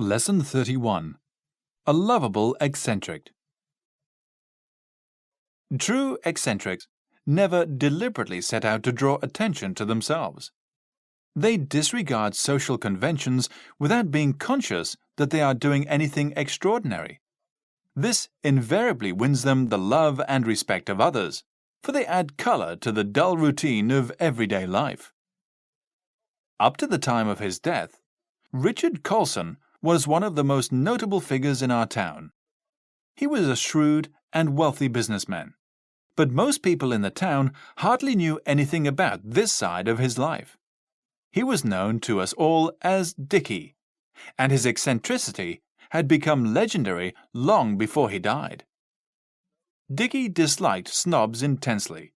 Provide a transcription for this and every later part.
Lesson 31. A Lovable Eccentric. True eccentrics never deliberately set out to draw attention to themselves. They disregard social conventions without being conscious that they are doing anything extraordinary. This invariably wins them the love and respect of others, for they add color to the dull routine of everyday life. Up to the time of his death, Richard Colson was one of the most notable figures in our town. He was a shrewd and wealthy businessman, but most people in the town hardly knew anything about this side of his life. He was known to us all as Dickie, and his eccentricity had become legendary long before he died. Dickie disliked snobs intensely.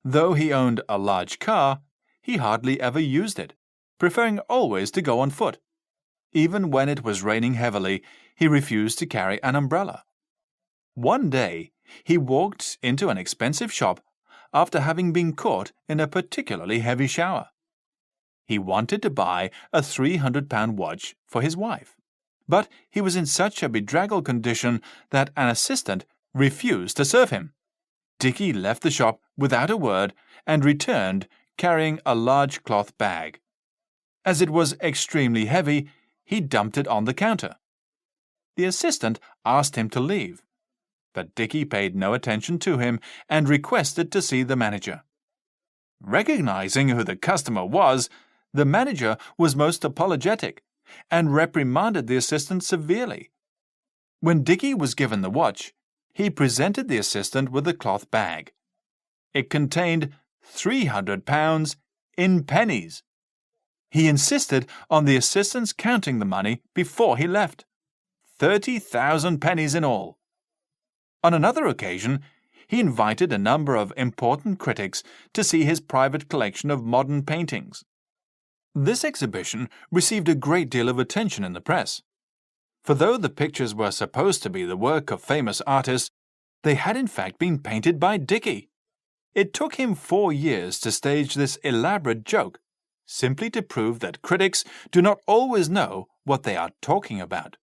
Though he owned a large car, he hardly ever used it, preferring always to go on foot. Even when it was raining heavily, he refused to carry an umbrella. One day, he walked into an expensive shop after having been caught in a particularly heavy shower. He wanted to buy a £300 watch for his wife, but he was in such a bedraggled condition that an assistant refused to serve him. Dickie left the shop without a word and returned carrying a large cloth bag. As it was extremely heavy, he dumped it on the counter. The assistant asked him to leave, but Dickie paid no attention to him and requested to see the manager. Recognizing who the customer was, the manager was most apologetic and reprimanded the assistant severely. When Dickie was given the watch, he presented the assistant with the cloth bag. It contained £300 in pennies. He insisted on the assistant's counting the money before he left. 30,000 pennies in all. On another occasion, he invited a number of important critics to see his private collection of modern paintings. This exhibition received a great deal of attention in the press. For though the pictures were supposed to be the work of famous artists, they had in fact been painted by Dickie. It took him 4 years to stage this elaborate joke, simply to prove that critics do not always know what they are talking about.